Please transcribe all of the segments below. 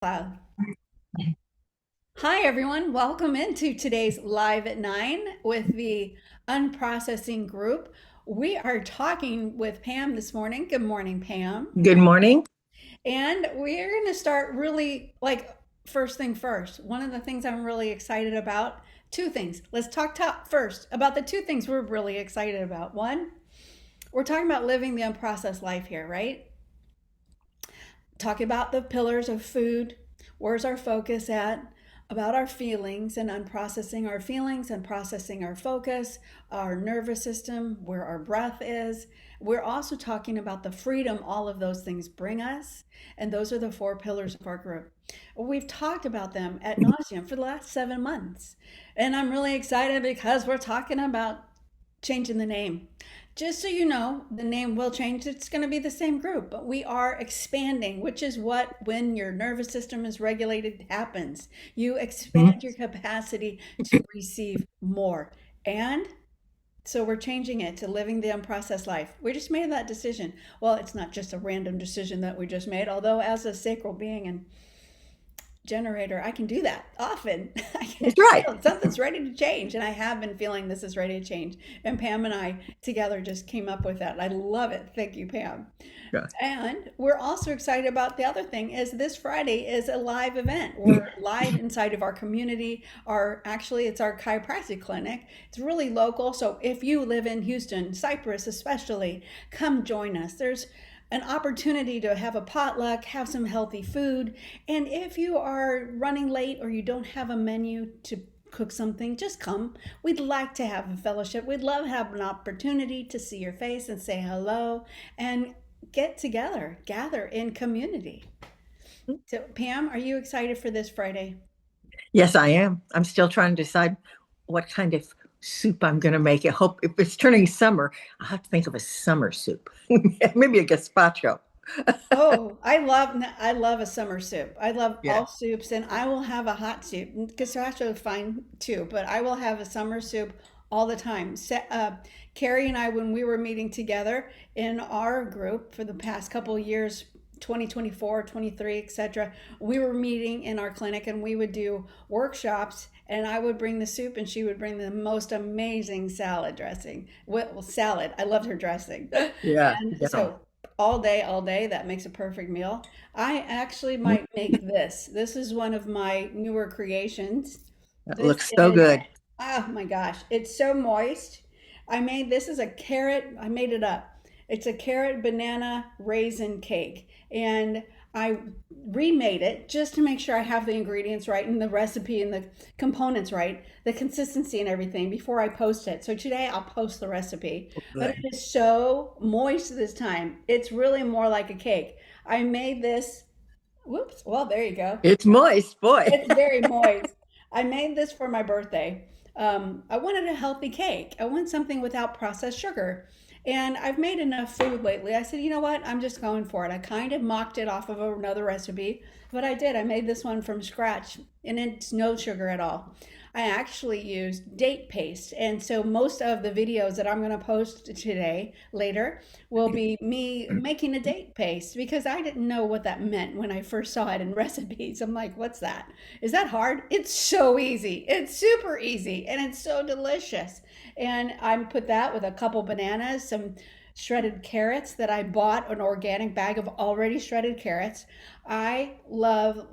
Cloud. Hi, everyone. Welcome into today's Live at 9 with the Unprocessing group. We are talking with Pam this morning. Good morning, Pam. Good morning. And we're going to start really first thing first. One of the things I'm really excited about, two things. Let's talk top first about the two things we're really excited about. One, we're talking about living the unprocessed life here, right? Talking about the pillars of food, where's our focus at, about our feelings and unprocessing our feelings and processing our focus, our nervous system, where our breath is. We're also talking about the freedom all of those things bring us. And those are the four pillars of our group. We've talked about them at nauseum for the last 7 months. And I'm really excited because we're talking about changing the name. Just so you know, the name will change. It's going to be the same group, but we are expanding, which is what, when your nervous system is regulated, happens. You expand your capacity to receive more. And so we're changing it to living the unprocessed life. We just made that decision. Well, it's not just a random decision that we just made, although as a sacral being and generator, I can do that often. I can That's right. feel something's ready to change, and I have been feeling this is ready to change. And Pam and I together just came up with that. I love it. Thank you, Pam. Yeah. And we're also excited about the other thing is this Friday is a live event. We're live inside of our community. It's our chiropractic clinic. It's really local. So if you live in Houston, Cypress especially, come join us. There's an opportunity to have a potluck, have some healthy food. And if you are running late or you don't have a menu to cook something, just come. We'd like to have a fellowship. We'd love to have an opportunity to see your face and say hello and get together, gather in community. So, Pam, are you excited for this Friday? Yes, I am. I'm still trying to decide what kind of soup I'm going to make. I hope if it's turning summer, I'll have to think of a summer soup. Maybe a gazpacho. Oh, I love a summer soup. I love Yeah. all soups, and I will have a hot soup. Gazpacho is fine too, but I will have a summer soup all the time. Carrie and I, when we were meeting together in our group for the past couple of years, 2024, 23, etc., we were meeting in our clinic and we would do workshops. And I would bring the soup, and she would bring the most amazing salad dressing. Well, salad. I loved her dressing. Yeah. And Yeah. so all day, that makes a perfect meal. I actually might make this. This is one of my newer creations. That This looks so is, good. oh my gosh, it's so moist. This is a carrot, I made it up. It's a carrot banana raisin cake. And I remade it just to make sure I have the ingredients right and the recipe and the components right, the consistency and everything before I post it. So today I'll post the recipe. But it Good. is so moist this time. It's really more like a cake. I made this, whoops, well, there you go. It's moist, boy. It's very moist. I made this for my birthday. I wanted a healthy cake. I want something without processed sugar. And I've made enough food lately. I said, you know what? I'm just going for it. I kind of mocked it off of another recipe, but I did. I made this one from scratch, and it's no sugar at all. I actually used date paste. And so most of the videos that I'm going to post today, later, will be me making a date paste because I didn't know what that meant when I first saw it in recipes. I'm like, what's that? Is that hard? It's so easy. It's super easy and it's so delicious. And I put that with a couple bananas, some shredded carrots that I bought an organic bag of already shredded carrots. I love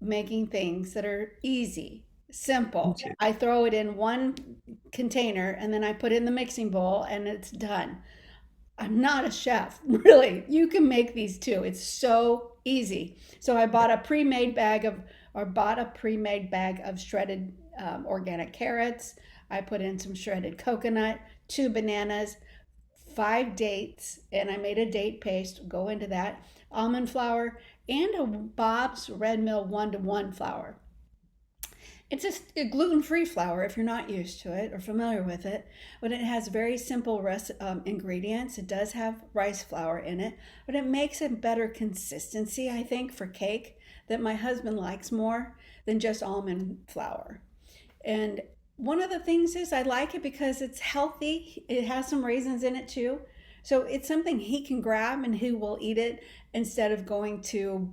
making things that are easy, Me simple. too. I throw it in one container and then I put it in the mixing bowl and it's done. I'm not a chef, really. You can make these too. It's so easy. So I bought a pre-made bag of shredded organic carrots. I put in some shredded coconut, two bananas, five dates, and I made a date paste. Go into that almond flour and a Bob's Red Mill 1-to-1 flour. It's a gluten-free flour if you're not used to it or familiar with it, but it has very simple ingredients. It does have rice flour in it, but it makes a better consistency, I think, for cake that my husband likes more than just almond flour. And one of the things is I like it because it's healthy. It has some raisins in it too. So it's something he can grab and he will eat it instead of going to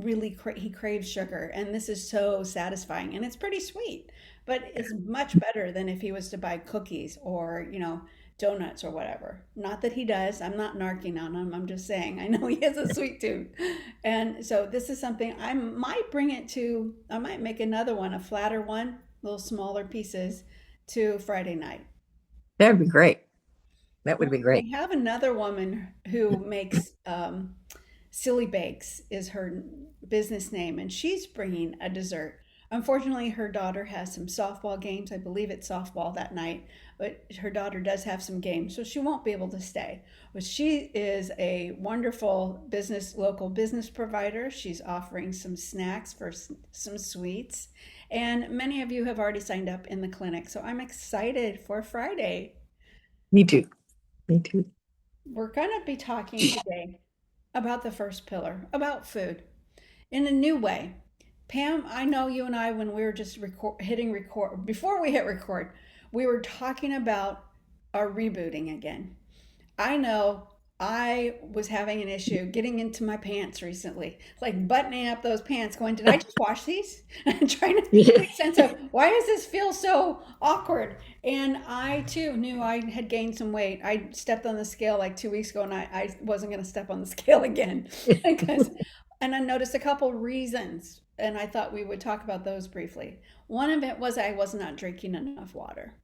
he craves sugar, and this is so satisfying, and it's pretty sweet, but it's much better than if he was to buy cookies or, donuts or whatever. Not that he does. I'm not narking on him. I'm just saying I know he has a sweet tooth. And so this is something I might make another one, a flatter one, little smaller pieces to Friday night. That'd be great. That would Well, be great. we have another woman who makes Silly Bakes is her business name, and she's bringing a dessert. Unfortunately, her daughter has some softball games. I believe it's softball that night, but her daughter does have some games, so she won't be able to stay. But she is a wonderful local business provider. She's offering some snacks for some sweets, and many of you have already signed up in the clinic, so I'm excited for Friday. Me too. Me too. We're going to be talking today about the first pillar, about food in a new way. Pam, I know you and I, when we were just hitting record, before we hit record, we were talking about our rebooting again. I know I was having an issue getting into my pants recently, like buttoning up those pants, going, did I just wash these? And trying to Yeah. make sense of why does this feel so awkward? And I too knew I had gained some weight. I stepped on the scale like 2 weeks ago, and I wasn't going to step on the scale again because, and I noticed a couple reasons, and I thought we would talk about those briefly. One of it was I was not drinking enough water.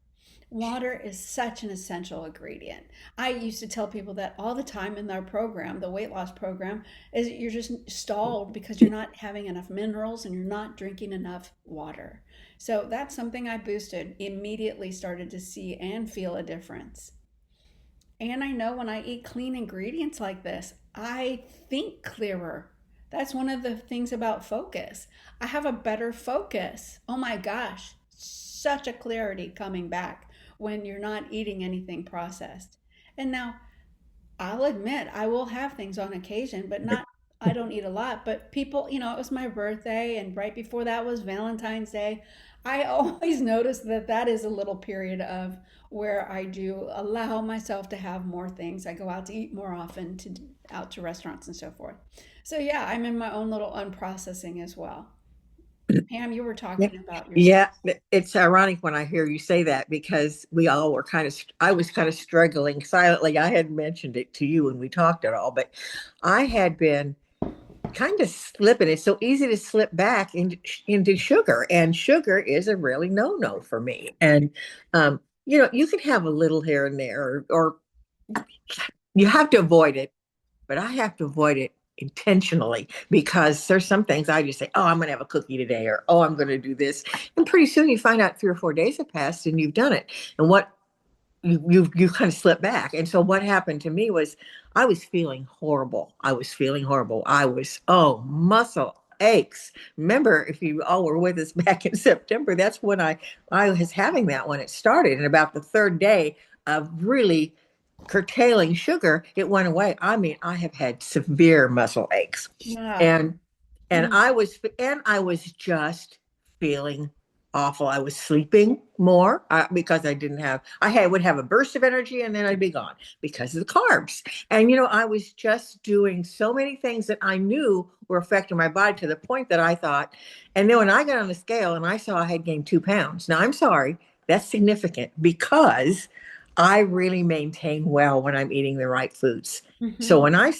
Water is such an essential ingredient. I used to tell people that all the time in our program, the weight loss program, is you're just stalled because you're not having enough minerals and you're not drinking enough water. So that's something I boosted, immediately started to see and feel a difference. And I know when I eat clean ingredients like this, I think clearer. That's one of the things about focus. I have a better focus. Oh my gosh, such a clarity coming back when you're not eating anything processed. And now I'll admit I will have things on occasion, but not, I don't eat a lot. But people, it was my birthday, and right before that was Valentine's Day. I always notice that that is a little period of where I do allow myself to have more things. I go out to eat more often, out to restaurants and so forth. So yeah, I'm in my own little unprocessing as well. Pam, you were Yeah. talking about yourself. Yeah, it's ironic when I hear you say that because we all were I was kind of struggling silently. I had mentioned it to you when we talked at all, but I had been kind of slipping. It's so easy to slip back into sugar, and sugar is a really no-no for me. And you can have a little here and there, or you have to avoid it, but I have to avoid it intentionally because there's some things I just say, oh, I'm going to have a cookie today, or oh, I'm going to do this. And pretty soon you find out 3 or 4 days have passed and you've done it. And what you kind of slip back. And so what happened to me was I was feeling horrible. I was feeling horrible. I was, oh, muscle aches. Remember, if you all were with us back in September, that's when I was having that when it started. And about the third day of really curtailing sugar, it went away. I mean, I have had severe muscle aches. Yeah. And and I was just feeling awful. I was sleeping more because I would have a burst of energy and then I'd be gone because of the carbs. And I was just doing so many things that I knew were affecting my body to the point that I thought. And then when I got on the scale and I saw I had gained 2 pounds. Now I'm sorry, that's significant because I really maintain well when I'm eating the right foods. So Hmm. and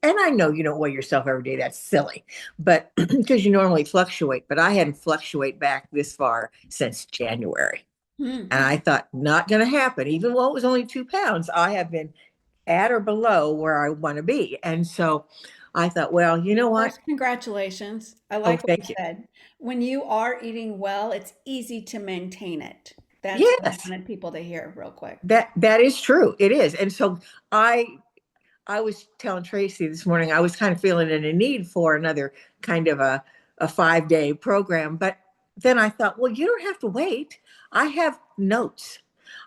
I know you don't weigh yourself every day, that's silly, but because you normally fluctuate, but I hadn't fluctuate back this far since January. Hmm. And I thought, not going to happen. Even though it was only 2 pounds, I have been at or below where I want to be. And so I thought, well, you know what? First, congratulations. I Oh, like what you thank you. said. When you are eating well, it's easy to maintain it. That's what I Yes, wanted people to hear real quick. that is true. It is. And so I I was telling Tracy this morning, I was kind of feeling in a need for another kind of a 5 day program. But then I thought, well, you don't have to wait. I have notes.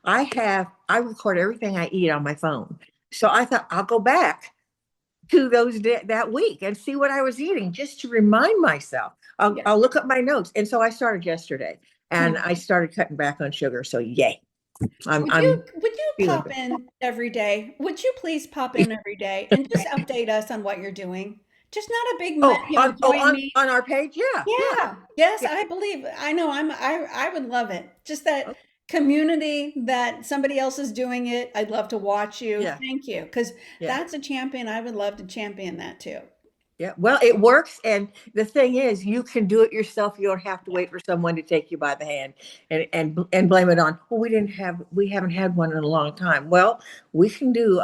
I record everything I eat on my phone. So I thought I'll go back to that week and see what I was eating just to remind myself. Yeah. I'll look up my notes. And so I started yesterday and I Mhm. started cutting back on sugar. So yay. I'm, Would you I'm would you feeling pop better. in every day? Would you please pop in every day and just update us on what you're doing? Just not a big, Oh, join me. on our page? Yeah, yeah, Yeah. Yes, yeah. I believe. I know. I would love it. Just that Oh, community that somebody else is doing it. I'd love to watch you. yeah, Thank you. Because yeah. that's a champion. I would love to champion that too. Yeah, well, it works, and the thing is, you can do it yourself. You don't have to Yeah. wait for someone to take you by the hand and blame it on. Well, we haven't had one in a long time. Well, we can do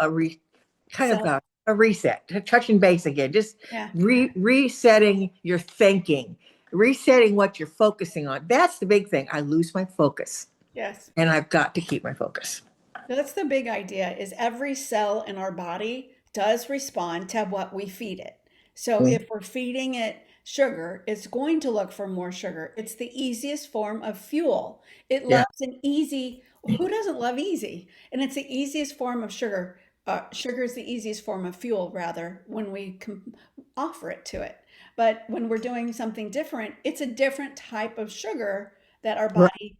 kind of Self. a reset, touching base again, just Yeah. resetting your thinking, resetting what you're focusing on. That's the big thing. I lose my focus, Yes. and I've got to keep my focus. That's the big idea is every cell in our body does respond to what we feed it. So Mm. if we're feeding it sugar, it's going to look for more sugar. It's the easiest form of fuel. It Yeah, loves an easy, who doesn't love easy? And it's the easiest form of sugar. Sugar is the easiest form of fuel, rather, when we offer it to it. But when we're doing something different, it's a different type of sugar that our right, body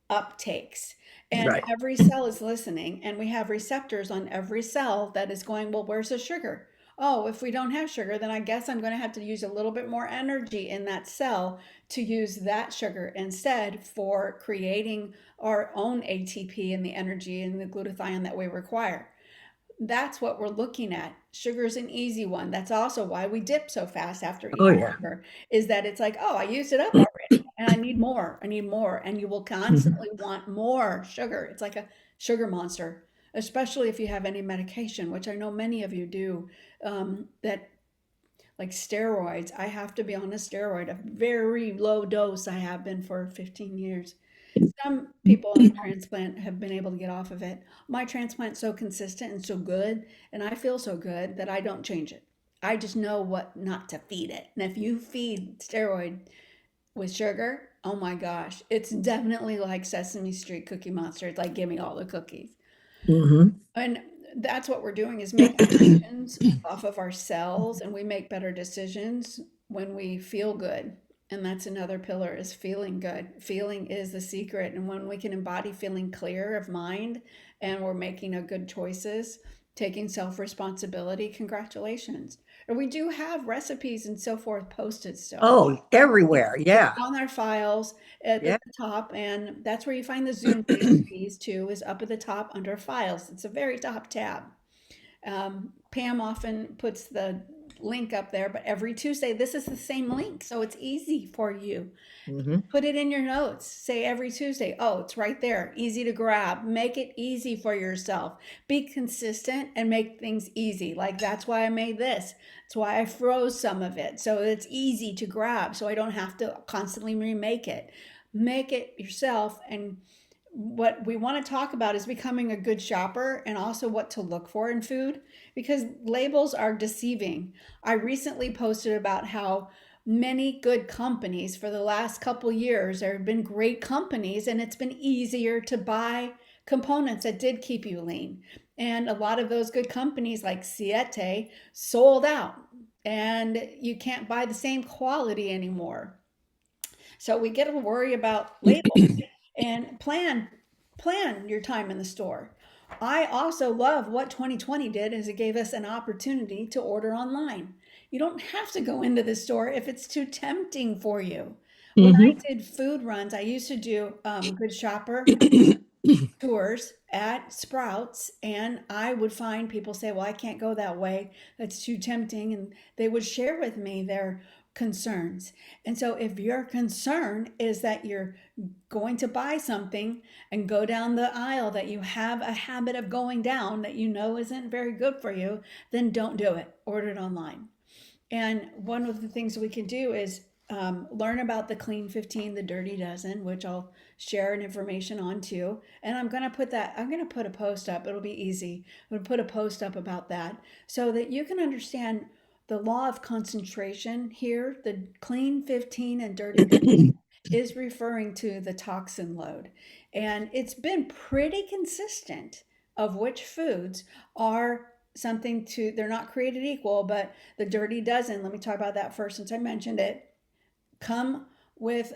uptakes. And right. every cell is listening, and we have receptors on every cell that is going, well, where's the sugar? Oh, if we don't have sugar, then I guess I'm going to have to use a little bit more energy in that cell to use that sugar instead for creating our own ATP and the energy and the glutathione that we require. That's what we're looking at. Sugar's an easy one. That's also why we dip so fast after Oh eating yeah. sugar, is that it's like, oh, I used it up already and I need more. I need more. And you will Mhm. constantly want more sugar. It's like a sugar monster, especially if you have any medication, which I know many of you do, that like steroids. I have to be on a steroid, a very low dose. I have been for 15 years. Some people on transplant have been able to get off of it. My transplant's so consistent and so good, and I feel so good that I don't change it. I just know what not to feed it. And if you feed steroid with sugar, oh my gosh, it's definitely like Sesame Street Cookie Monster. It's like, give me all the cookies. Mhm. And that's what we're doing is making decisions off of our cells, and we make better decisions when we feel good. And that's another pillar is feeling good. Feeling is the secret. And when we can embody feeling clear of mind and we're making a good choices, taking self-responsibility, congratulations. And we do have recipes and so forth posted still. Oh, everywhere. It's Yeah. on our files at the Yeah. top, and that's where you find the Zoom recipes too, is up at the top under files. It's a very top tab. Pam often puts the link up there, but every Tuesday, this is the same link, so it's easy for you. Hmm. Put it in your notes. Say every Tuesday, oh, it's right there, easy to grab. Make it easy for yourself. Be consistent and make things easy. Like that's why I made this. That's why I froze some of it. So it's easy to grab. So I don't have to constantly remake it. Make it yourself. And what we want to talk about is becoming a good shopper and also what to look for in food because labels are deceiving. I recently posted about how many good companies for the last couple years. There have been great companies, and it's been easier to buy components that did keep you lean. And a lot of those good companies, like Siete, sold out, and you can't buy the same quality anymore. So we get to worry about labels and plan your time in the store. I also love what 2020 did is it gave us an opportunity to order online. You don't have to go into the store if it's too tempting for you. When I Hmm. did food runs, I used to do Good Shopper tours at Sprouts, and I would find people say, well, I can't go that way. That's too tempting. And they would share with me their concerns. And so if your concern is that you're going to buy something and go down the aisle that you have a habit of going down that you know isn't very good for you, then don't do it. Order it online. And one of the things we can do is learn about the Clean 15, the Dirty Dozen, which I'll share an information on too. And I'm going to put a post up. It'll be easy. I'm going to put a post up about that so that you can understand the law of concentration here. The Clean 15 and Dirty Dozen is referring to the toxin load. And it's been pretty consistent of which foods are something to, they're not created equal, but the Dirty Dozen, let me talk about that first since I mentioned it, come with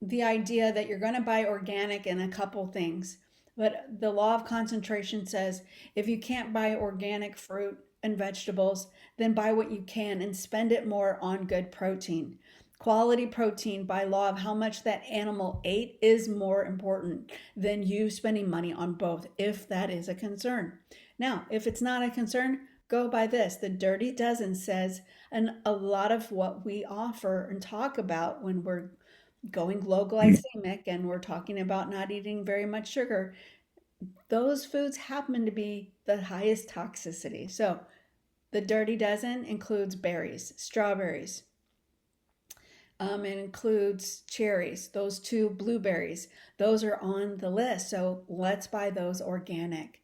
the idea that you're going to buy organic in a couple things. But the law of concentration says if you can't buy organic fruit, and vegetables, then buy what you can and spend it more on good protein. Quality protein by law of how much that animal ate is more important than you spending money on both, if that is a concern. Now, if it's not a concern, go by this. The Dirty Dozen says, and a lot of what we offer and talk about when we're going low glycemic and we're talking about not eating very much sugar, those foods happen to be the highest toxicity. So the Dirty Dozen includes berries, strawberries. It includes cherries, those two blueberries. Those are on the list. So let's buy those organic.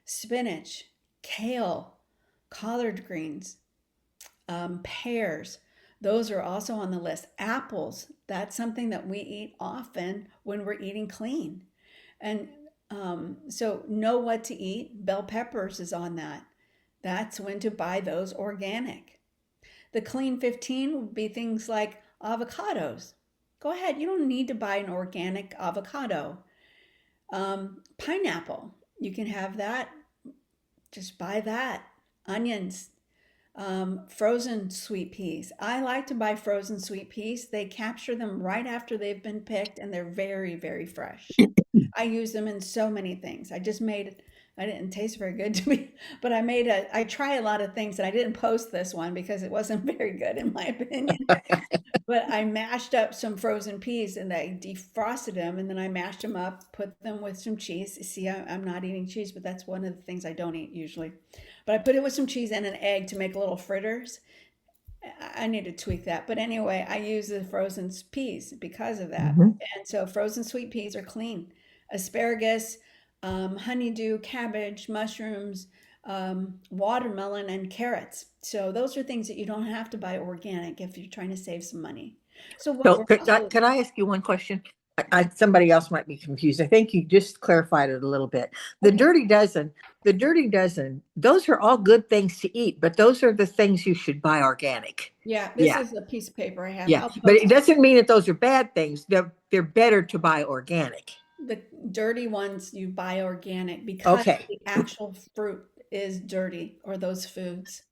Spinach, kale, collard greens, pears. Those are also on the list. Apples, that's something that we eat often when we're eating clean. And so know what to eat. Bell peppers is on that. That's when to buy those organic. The clean 15 would be things like avocados. Go ahead, you don't need to buy an organic avocado. Pineapple, you can have that. Just buy that. Onions, frozen sweet peas. I like to buy frozen sweet peas. They capture them right after they've been picked and they're very, very fresh. I use them in so many things. I didn't taste very good to me, but I try a lot of things and I didn't post this one because it wasn't very good in my opinion. But I mashed up some frozen peas and I defrosted them and then I mashed them up, put them with some cheese. See, I'm not eating cheese, but that's one of the things I don't eat usually. But I put it with some cheese and an egg to make little fritters. I need to tweak that. But anyway, I use the frozen peas because of that. Mhm. And so frozen sweet peas are clean. Asparagus, honeydew, cabbage, mushrooms, watermelon, and carrots. So those are things that you don't have to buy organic if you're trying to save some money. So what So we're could also, could I ask you one question? Somebody else might be confused. I think you just clarified it a little bit. The okay, Dirty Dozen, the Dirty Dozen, those are all good things to eat, but those are the things you should buy organic. yeah, this Yeah, is a piece of paper I have. yeah. I'll But it post doesn't mean that those are bad things. They're better to buy organic. the dirty ones you buy organic because Okay. the actual fruit is dirty or those foods.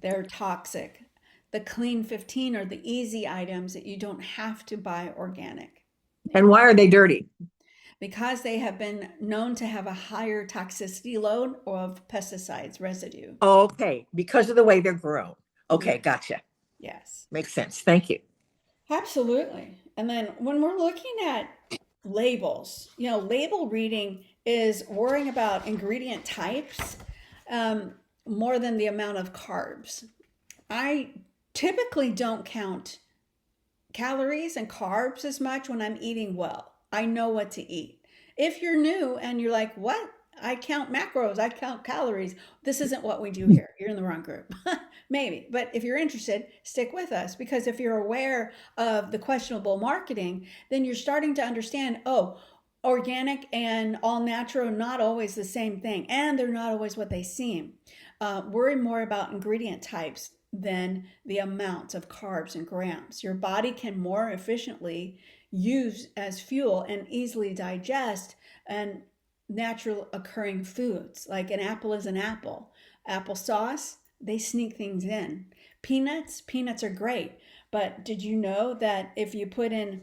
They're toxic. The clean 15 are the easy items that you don't have to buy organic. And why are they dirty? Because they have been known to have a higher toxicity load of pesticides residue. Okay, because of the way they're grown. Yeah, Okay, gotcha. yes, Makes sense. Thank you. absolutely. And then when we're looking at labels, label reading is worrying about ingredient types um, more than the amount of carbs. I typically don't count calories and carbs as much when I'm eating well. I know what to eat. If you're new and you're like, what? I count macros, I count calories. This isn't what we do here. You're in the wrong group. Maybe. But if you're interested, stick with us because if you're aware of the questionable marketing, then you're starting to understand, oh, organic and all natural are not always the same thing, and they're not always what they seem. Worry more about ingredient types than the amounts of carbs and grams. Your body can more efficiently use as fuel and easily digest and natural occurring foods. Like an apple is an apple. Applesauce, they sneak things in. Peanuts are great. But did you know that if you put in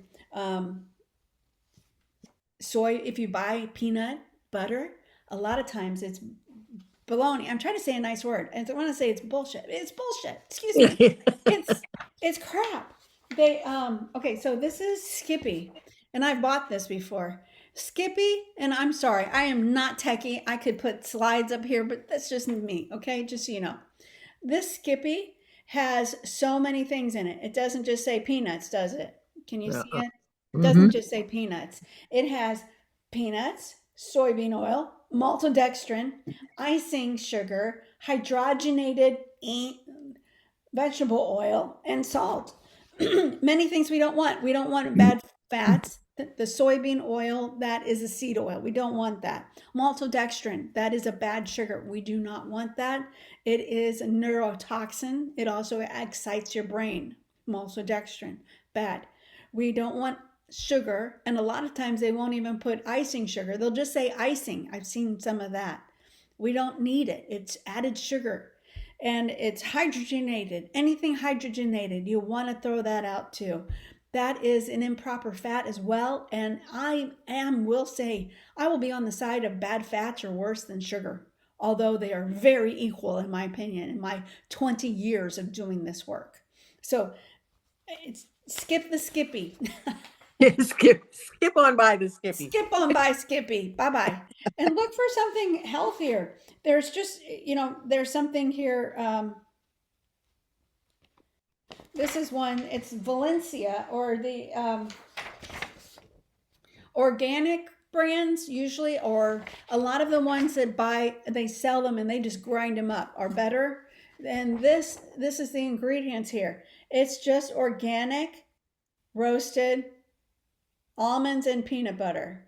if you buy peanut butter, a lot of times it's baloney. I'm trying to say a nice word, and I want to say it's bullshit. It's bullshit. Excuse me. It's it's crap. They okay, so this is Skippy, and I've bought this before. Skippy, and I'm sorry, I am not techie. I could put slides up here, but that's just me, okay? Just so you know. This Skippy has so many things in it. It doesn't just say peanuts, does it? Can you see it? It Mm-hmm. doesn't just say peanuts. It has peanuts, soybean oil, maltodextrin, icing sugar, hydrogenated vegetable oil, and salt. Many things we don't want. We don't want bad fats. The soybean oil, that is a seed oil. We don't want that. Maltodextrin, that is a bad sugar. We do not want that. It is a neurotoxin. It also excites your brain. Maltodextrin, bad. We don't want sugar, and a lot of times they won't even put icing sugar. They'll just say icing. I've seen some of that. We don't need it. It's added sugar. and it's hydrogenated. Anything hydrogenated, you want to throw that out too. That is an improper fat as well. And will say, I will be on the side of bad fats are worse than sugar, although they are very equal, in my opinion, in my 20 years of doing this work. So it's skip the Skippy. Skip on by the Skippy. Skip on by Skippy. Bye bye. And look for something healthier. There's just, there's something here. This is one, it's Valencia or the organic brands usually, or a lot of the ones that they sell them and they just grind them up are better. And this is the ingredients here. It's just organic, roasted almonds and peanut butter,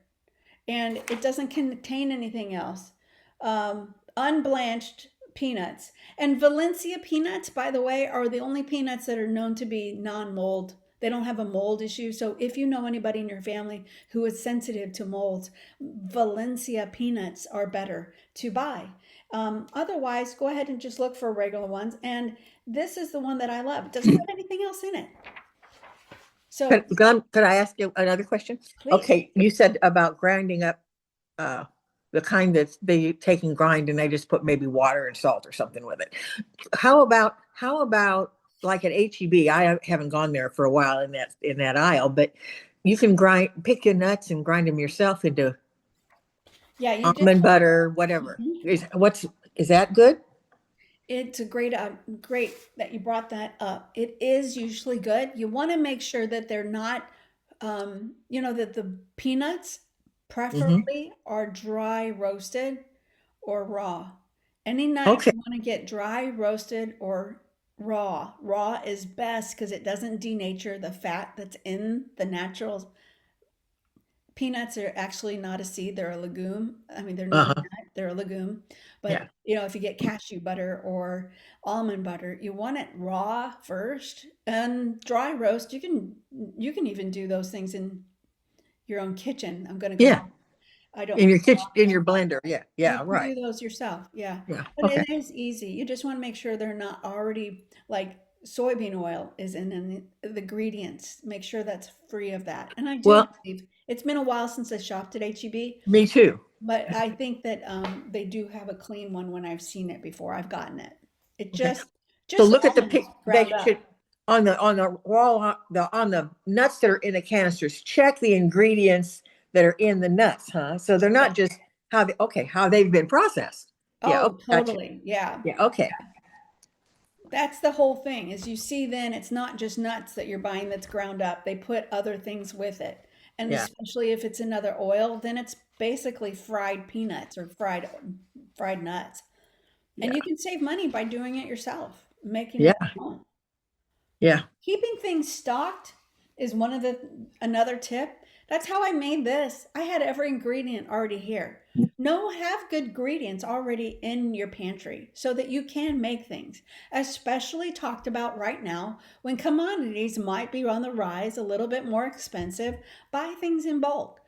and it doesn't contain anything else. Unblanched peanuts. And Valencia peanuts, by the way, are the only peanuts that are known to be non-mold. They don't have a mold issue. So if you know anybody in your family who is sensitive to molds, Valencia peanuts are better to buy. Otherwise, go ahead and just look for regular ones. And this is the one that I love. It doesn't have anything else in it. So Could I ask you another question? please. Okay, you said about grinding up the kind that they take and grind and they just put maybe water and salt or something with it. How about like at HEB? I haven't gone there for a while in that aisle, but you can pick your nuts and grind them yourself into Yeah, you just. almond butter, whatever. Mhm. Is that good? It's a great that you brought that up. It is usually good. You want to make sure that they're not, that the peanuts Hmm. preferably are dry roasted or raw. Any nut Okay. you want to get dry roasted or raw. Raw is best because it doesn't denature the fat that's in the natural. Peanuts are actually not a seed, they're a legume. I mean, they're not a Uh-huh. nut, they're a legume. But, Yeah. if you get cashew butter or almond butter, you want it raw first and dry roast. You can even do those things in your own kitchen. I'm going to go. Yeah. I don't In want your to go kitchen, off in on your that. blender. Yeah. You Yeah. can Right. do those yourself, yeah. Yeah. But Okay. it is easy. You just want to make sure they're not already like soybean oil is in the ingredients. Make sure that's free of that. And I do Well, believe it's been a while since I shopped at HEB, me too. but I think that they do have a clean one when I've seen it before. I've gotten it. It Okay. So just look at the almonds pic. They ground up. should on the nuts that are in the canisters. Check the ingredients that are in the nuts, huh? So they're not Yeah. just how they've been processed. Yeah. Oh, Okay. Gotcha. totally. Yeah. Yeah. Okay. That's the whole thing is you see then it's not just nuts that you're buying that's ground up. They put other things with it. And Yeah. especially if it's another oil, then it's basically fried peanuts or fried nuts. And Yeah. you can save money by doing it yourself, making it Yeah. at home. Yeah. Keeping things stocked is another tip. That's how I made this. I had every ingredient already here. No, have good ingredients already in your pantry so that you can make things, especially talked about right now when commodities might be on the rise, a little bit more expensive. Buy things in bulk.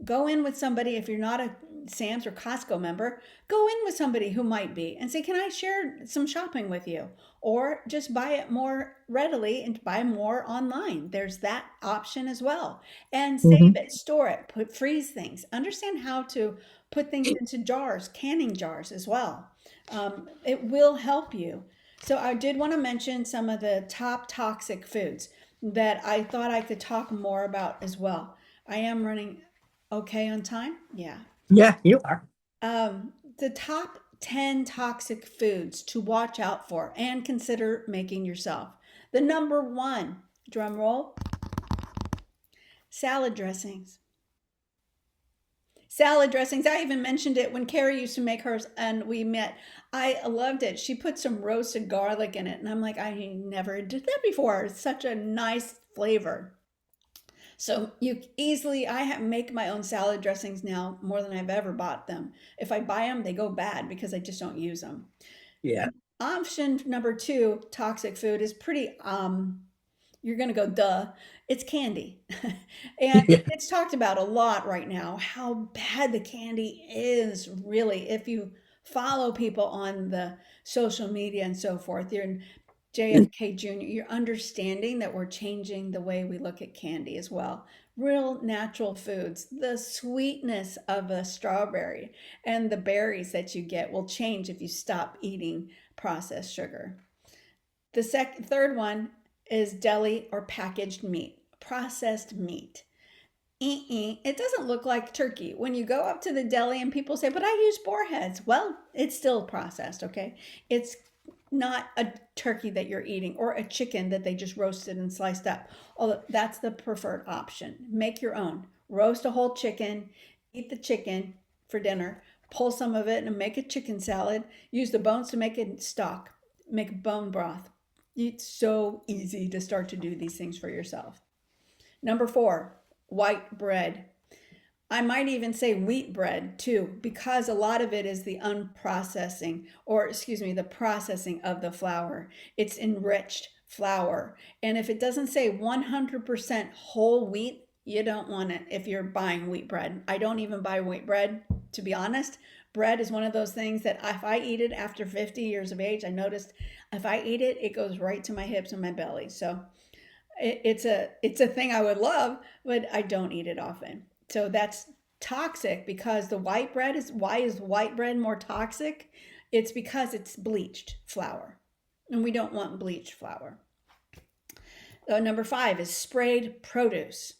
Go in with somebody if you're not a Sam's or Costco member, go in with somebody who might be and say, "Can I share some shopping with you?" Or just buy it more readily and buy more online. There's that option as well. And save Hmm. it, store it, freeze things. Understand how to put things into jars, canning jars as well. It will help you. So I did want to mention some of the top toxic foods that I thought I could talk more about as well. I am running okay on time? Yeah. Yeah. You are. The top 10 toxic foods to watch out for and consider making yourself. The number one, drum roll, salad dressings. Salad dressings. I even mentioned it when Carrie used to make hers and we met. I loved it. She put some roasted garlic in it, and I'm like, I never did that before. It's such a nice flavor. So make my own salad dressings now more than I've ever bought them. If I buy them, they go bad because I just don't use them. Yeah. Option number two, toxic food is pretty, you're going to go, duh. It's candy. And Yeah. it's talked about a lot right now how bad the candy is, really, if you follow people on the social media and so forth. You're in JFK Jr., you're understanding that we're changing the way we look at candy as well. Real natural foods, the sweetness of a strawberry and the berries that you get will change if you stop eating processed sugar. Third one is deli or packaged meat, processed meat. It doesn't look like turkey. When you go up to the deli and people say, but I use boar heads. Well, it's still processed, okay? It's not a turkey that you're eating or a chicken that they just roasted and sliced up. Although that's the preferred option. Make your own. Roast a whole chicken, eat the chicken for dinner, pull some of it and make a chicken salad. Use the bones to make a stock, make bone broth. It's so easy to start to do these things for yourself. Number four, white bread. I might even say wheat bread too, because a lot of it is the unprocessing, or excuse me, the processing of the flour. It's enriched flour. And if it doesn't say 100% whole wheat, you don't want it if you're buying wheat bread. I don't even buy wheat bread, to be honest. Bread is one of those things that if I eat it after 50 years of age, I noticed if I eat it, it goes right to my hips and my belly. So it's a thing I would love, but I don't eat it often. So that's toxic because the white bread is why is white bread more toxic? It's because it's bleached flour. And we don't want bleached flour. Number five is sprayed produce.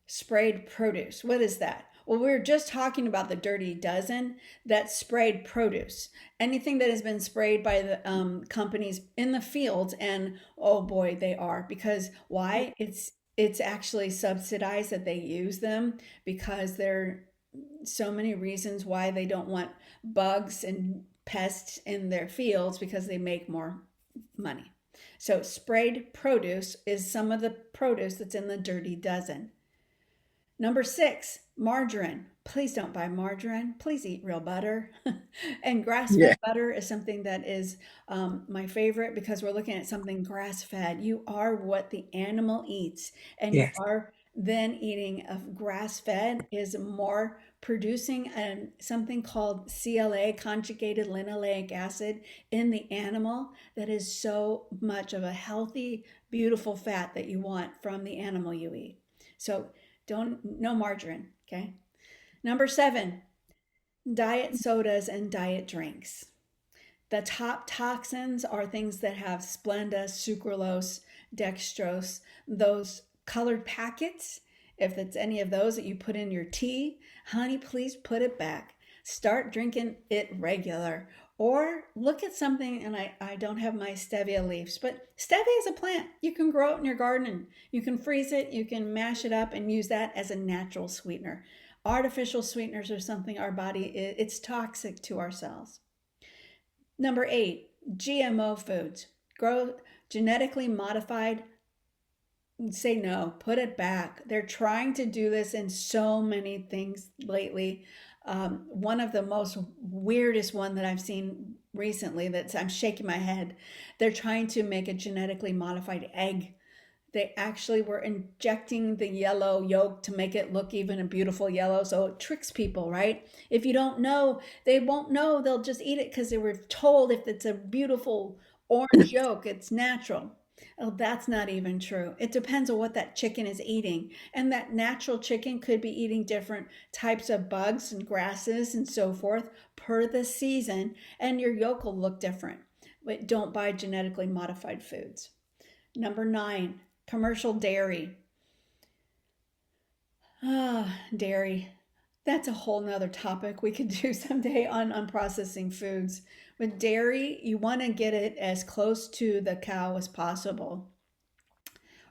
Sprayed produce. What is that? Well, we were just talking about the dirty dozen. That's sprayed produce. Anything that has been sprayed by the companies in the fields, and oh boy, they are. Because why? It's actually subsidized that they use them because there are so many reasons why they don't want bugs and pests in their fields because they make more money. So sprayed produce is some of the produce that's in the dirty dozen. Number six, margarine. Please don't buy margarine. Please eat real butter. And grass fed Yeah. butter is something that is my favorite because we're looking at something grass fed. You are what the animal eats, and you Yes. are then eating of grass fed is more producing something called CLA, conjugated linoleic acid, in the animal that is so much of a healthy, beautiful fat that you want from the animal you eat. So no margarine, okay? Number seven, diet sodas and diet drinks. The top toxins are things that have Splenda, sucralose, dextrose, those colored packets. If it's any of those that you put in your tea, honey, please put it back. Start drinking it regular. Or look at something, and I don't have my stevia leaves, but stevia is a plant. You can grow it in your garden. You can freeze it, you can mash it up and use that as a natural sweetener. Artificial sweeteners are something our body, it's toxic to our cells. Number eight, GMO foods. Grow genetically modified. Say no, put it back. They're trying to do this in so many things lately. One of the most weirdest one that I've seen recently that I'm shaking my head. They're trying to make a genetically modified egg. They actually were injecting the yellow yolk to make it look even a beautiful yellow. So it tricks people, right? If you don't know, they won't know. They'll just eat it because they were told if it's a beautiful orange yolk, it's natural. Oh, that's not even true. It depends on what that chicken is eating. And that natural chicken could be eating different types of bugs and grasses and so forth per the season, and your yolk will look different. But don't buy genetically modified foods. Number nine, commercial dairy. Dairy. That's a whole nother topic we could do someday on unprocessing foods. With dairy, you want to get it as close to the cow as possible.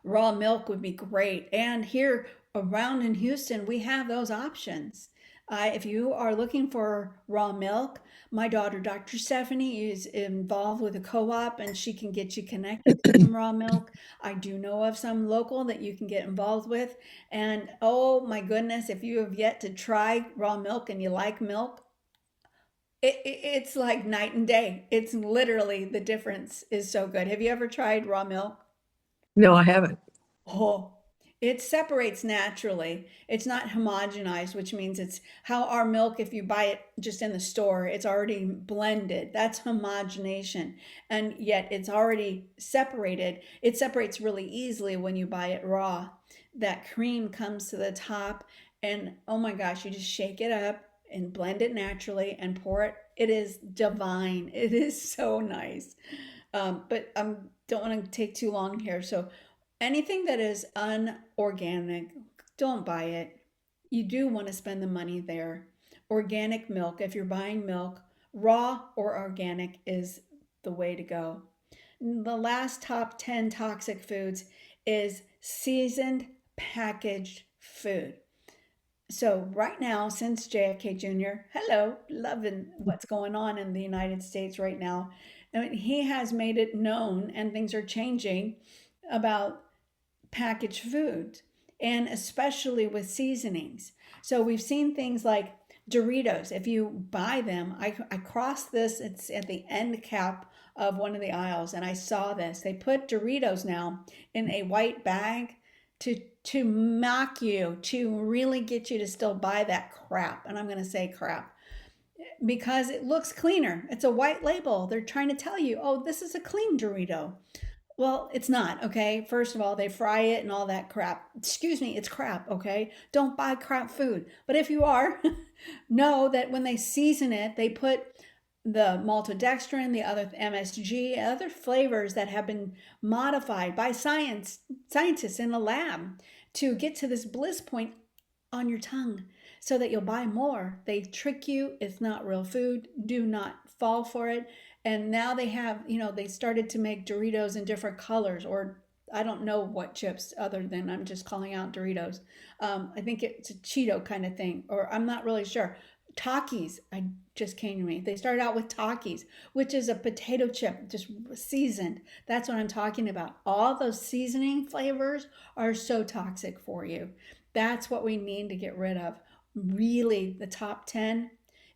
Raw milk would be great. And here around in Houston, we have those options. If you are looking for raw milk, my daughter, Dr. Stephanie, is involved with a co op and she can get you connected to some raw milk. I do know of some local that you can get involved with. And oh my goodness, if you have yet to try raw milk and you like milk, it's like night and day. It's literally the difference is so good. Have you ever tried raw milk? No, I haven't. Oh, It separates naturally. It's not homogenized, which means it's how our milk, if you buy it just in the store, it's already blended. That's homogenation. And yet it's already separated. It separates really easily when you buy it raw. That cream comes to the top, and oh my gosh, you just shake it up and blend it naturally and pour it. It is divine. It is so nice. But I don't want to take too long here. So anything that is unorganic, don't buy it. You do want to spend the money there. Organic milk, if you're buying milk, raw or organic is the way to go. The last top 10 toxic foods is seasoned packaged food. So right now, since JFK Jr., hello, loving what's going on in the United States right now. I mean, he has made it known, and things are changing about packaged food, and especially with seasonings. So we've seen things like Doritos. If you buy them, I crossed this, it's at the end cap of one of the aisles, and I saw this. They put Doritos now in a white bag to mock you, to really get you to still buy that crap. And I'm going to say crap because it looks cleaner. It's a white label. They're trying to tell you, oh, this is a clean Dorito. Well, it's not, okay? First of all, they fry it and all that crap. Excuse me, it's crap, okay? Don't buy crap food. But if you are, know that when they season it, they put the maltodextrin, the other MSG, other flavors that have been modified by scientists in a lab to get to this bliss point on your tongue so that you'll buy more. They trick you. It's not real food. Do not fall for it. And now they have, they started to make Doritos in different colors, or I don't know what chips other than I'm just calling out Doritos. I think it's a Cheeto kind of thing, or I'm not really sure. Takis, I just came to me. They started out with Takis, which is a potato chip just seasoned. That's what I'm talking about. All those seasoning flavors are so toxic for you. That's what we need to get rid of. Really, the top 10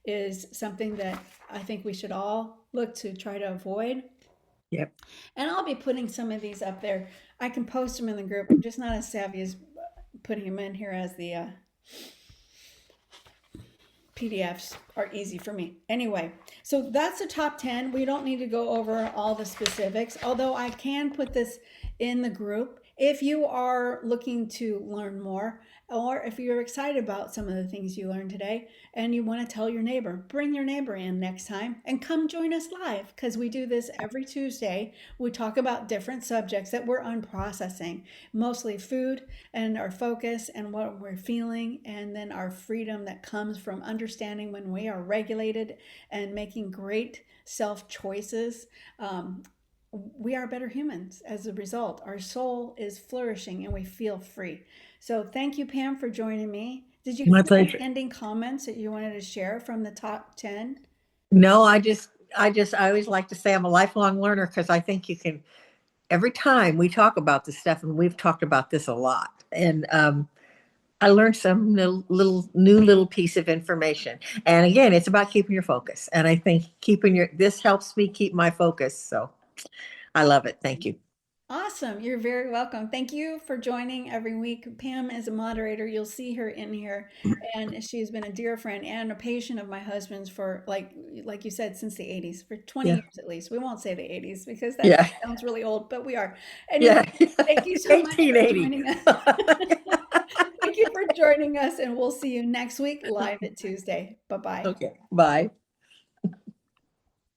is something that I think we should all look to try to avoid. Yep. And I'll be putting some of these up there. I can post them in the group. I'm just not as savvy as putting them in here as the PDFs are easy for me. Anyway, so that's the top 10. We don't need to go over all the specifics, although I can put this in the group if you are looking to learn more, or if you're excited about some of the things you learned today and you want to tell your neighbor, bring your neighbor in next time and come join us live, because we do this every Tuesday. We talk about different subjects that we're unprocessing, mostly food and our focus and what we're feeling, and then our freedom that comes from understanding when we are regulated and making great self choices. We are better humans as a result. Our soul is flourishing and we feel free. So thank you, Pam, for joining me. Did you My have any pleasure. ending comments that you wanted to share from the top 10? No, I always like to say I'm a lifelong learner because I think you can, every time we talk about this stuff, and we've talked about this a lot, and I learned some new little piece of information. And again, it's about keeping your focus. And I think this helps me keep my focus. So I love it. Thank you. Awesome. You're very welcome. Thank you for joining every week. Pam is a moderator. You'll see her in here. And she's been a dear friend and a patient of my husband's for like you said, since the 80s, for 20 Yeah. years at least. We won't say the 80s because that Yeah. sounds really old, but we are. Anyway, Yeah. thank you so much for 1880. joining us. Thank you for joining us, and we'll see you next week live at Tuesday. Bye bye. Okay. Bye.